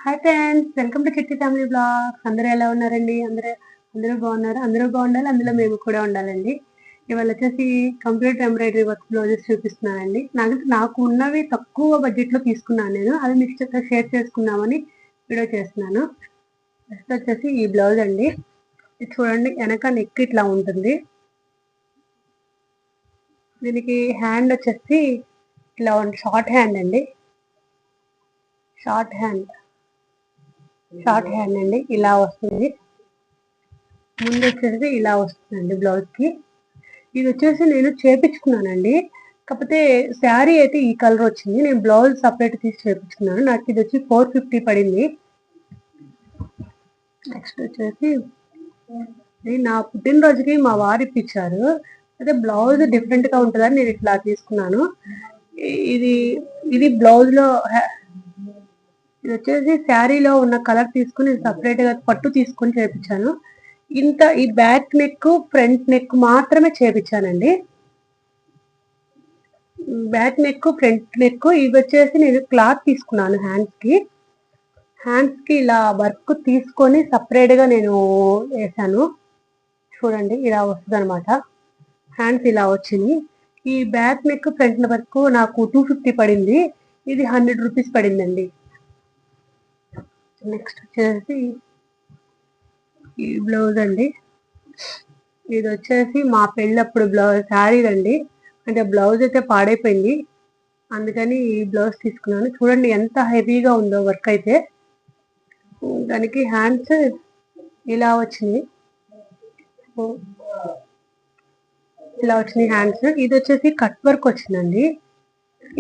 Hi friends, welcome to చిట్టి family blogs. అందరూ ఎలా ఉన్నారండి? అందరూ బాగున్నారు. అందరూ బాగుండాలి, అందులో మేము కూడా ఉండాలండి. ఇవాళ వచ్చేసి కంప్యూటర్ ఎంబ్రాయిడరీ వర్క్ బ్లౌజెస్ చూపిస్తున్నానండి. నాకు ఉన్నవి తక్కువ బడ్జెట్లో తీసుకున్నాను నేను. అది మీకు షేర్ చేసుకుందామని వీడియో చేస్తున్నాను. ఫస్ట్ వచ్చేసి ఈ బ్లౌజ్ అండి. ఇది చూడండి, వెనక నెక్ ఇట్లా ఉంటుంది. దీనికి హ్యాండ్ వచ్చేసి ఇలా షార్ట్ హ్యాండ్ అండి. షార్ట్ హ్యాండ్ అండి, ఇలా వస్తుంది. ముందు వచ్చేసి ఇలా వస్తుందండి బ్లౌజ్కి. ఇది వచ్చేసి నేను చేపించుకున్నానండి. కాకపోతే శారీ అయితే ఈ కలర్ వచ్చింది. నేను బ్లౌజ్ సపరేట్ తీసి చేపించుకున్నాను. నాకు ఇది వచ్చి 450 పడింది. నెక్స్ట్ వచ్చేసి నా పుట్టినరోజుకి మా వారు ఇప్పించారు. అయితే బ్లౌజ్ డిఫరెంట్గా ఉంటుందని నేను ఇట్లా తీసుకున్నాను. ఇది బ్లౌజ్లో ఇది వచ్చేసి శారీలో ఉన్న కలర్ తీసుకుని సపరేట్గా పట్టు తీసుకొని చేపించాను. ఈ బ్యాక్ నెక్ ఫ్రంట్ నెక్ మాత్రమే చేపించానండి. బ్యాక్ నెక్ ఫ్రంట్ నెక్ ఇవి వచ్చేసి నేను క్లాత్ తీసుకున్నాను. హ్యాండ్స్ కి ఇలా వర్క్ తీసుకొని సపరేట్గా నేను వేసాను. చూడండి, ఇలా వస్తుంది అనమాట. హ్యాండ్స్ ఇలా వచ్చింది. ఈ బ్యాక్ నెక్ ఫ్రంట్ వర్క్ నాకు 250 పడింది. ఇది 100 రూపీస్ పడిందండి. నెక్స్ట్ వచ్చేసి ఈ బ్లౌజ్ అండి. ఇది వచ్చేసి మా పెళ్ళప్పుడు బ్లౌజ్ శారీ అండి. అంటే బ్లౌజ్ అయితే పాడైపోయింది, అందుకని ఈ బ్లౌజ్ తీసుకున్నాను. చూడండి ఎంత హెవీగా ఉందో వర్క్ అయితే. దానికి హ్యాండ్స్ ఇలా వచ్చినాయి. హ్యాండ్స్. ఇది వచ్చేసి కట్ వర్క్ వచ్చిందండి.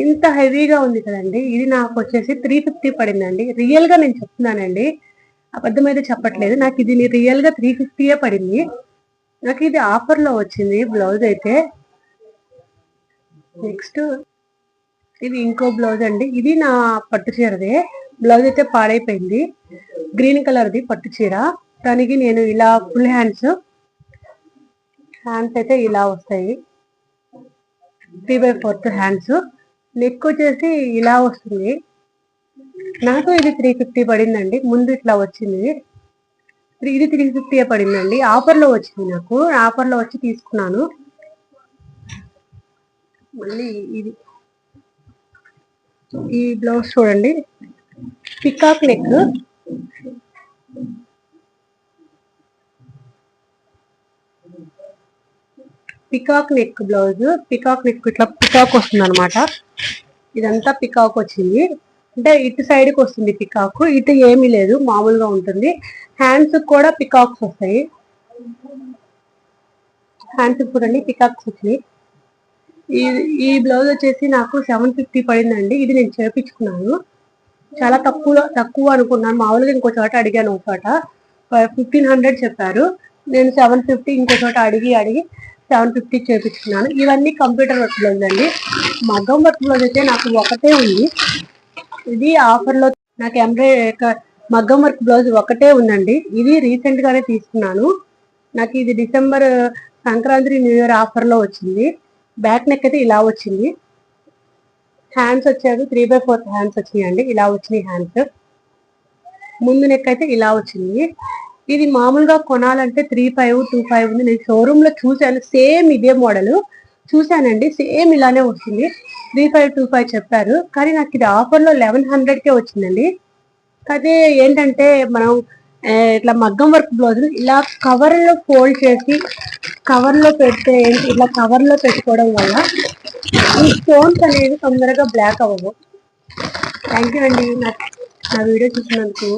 ఇంత హెవీగా ఉంది కదండి. ఇది నాకు వచ్చేసి 350 పడిందండి. రియల్ గా నేను చెప్తున్నానండి, అబద్ధమైతే చెప్పట్లేదు. నాకు ఇది రియల్ గా 350 పడింది. నాకు ఇది ఆఫర్ లో వచ్చింది బ్లౌజ్ అయితే. నెక్స్ట్ ఇది ఇంకో బ్లౌజ్ అండి. ఇది నా పట్టు చీరదే. బ్లౌజ్ అయితే పాడైపోయింది. గ్రీన్ కలర్ది పట్టు చీర. దానికి నేను ఇలా ఫుల్ హ్యాండ్స్ అయితే ఇలా వస్తాయి. 3/4 హ్యాండ్స్. నెక్ వచ్చేసి ఇలా వస్తుంది. నాకు ఇది 350 పడిందండి. ముందు ఇట్లా వచ్చింది. ఇది 350 పడిందండి. ఆఫర్లో వచ్చింది. నాకు ఆఫర్లో వచ్చి తీసుకున్నాను. మళ్ళీ ఈ బ్లౌజ్ చూడండి, peacock neck. Blouse peacock neck ఇట్లా పికాక్ వస్తుంది అనమాట. ఇదంతా పికాక్ వచ్చింది. అంటే ఇటు సైడ్కి వస్తుంది పికాక్, ఇటు ఏమీ లేదు, మామూలుగా ఉంటుంది. హ్యాండ్స్ కూడా పికాక్స్ వస్తాయి. హ్యాండ్స్ చూడండి, పికాక్స్ వచ్చినాయి. ఈ బ్లౌజ్ వచ్చేసి నాకు 750 పడిందండి. ఇది నేను చేపించుకున్నాను. చాలా తక్కువ అనుకున్నాను. మామూలుగా ఇంకో చోట అడిగాను, ఒక చోట 1500 చెప్పారు. నేను 750 ఇంకో చోట అడిగి 750 చేపించుకున్నాను. ఇవన్నీ కంప్యూటర్ వర్క్ బ్లౌజ్ అండి. మగ్గం వర్క్ బ్లౌజ్ అయితే నాకు ఒకటే ఉంది. ఇది ఆఫర్లో నాకు మగ్గం వర్క్ బ్లౌజ్ ఒకటే ఉందండి. ఇది రీసెంట్ గానే తీసుకున్నాను. నాకు ఇది డిసెంబర్ సంక్రాంతి న్యూ ఇయర్ ఆఫర్లో వచ్చింది. బ్యాక్ నెక్ అయితే ఇలా వచ్చింది. హ్యాండ్స్ వచ్చాయి 3/4 హ్యాండ్స్ వచ్చినాయండి. ఇలా వచ్చినాయి హ్యాండ్స్. ముందు నెక్ అయితే ఇలా వచ్చింది. ఇది మామూలుగా కొనాలంటే 3525 ఉంది. నేను షోరూమ్ లో చూసాను, సేమ్ ఇదే మోడల్ చూసానండి. సేమ్ ఇలానే వస్తుంది. 3525 చెప్పారు, కానీ నాకు ఇది ఆఫర్లో 1100కే వచ్చిందండి. అదే ఏంటంటే మనం ఇట్లా మగ్గం వర్క్ బ్లౌజ్ ఇలా కవర్లో ఫోల్డ్ చేసి కవర్లో పెడితే ఇట్లా కవర్లో పెట్టుకోవడం వల్ల ఈ స్టోన్స్ అనేవి తొందరగా బ్లాక్ అవ్వవు. థ్యాంక్ యూ అండి నా వీడియో చూసినందుకు.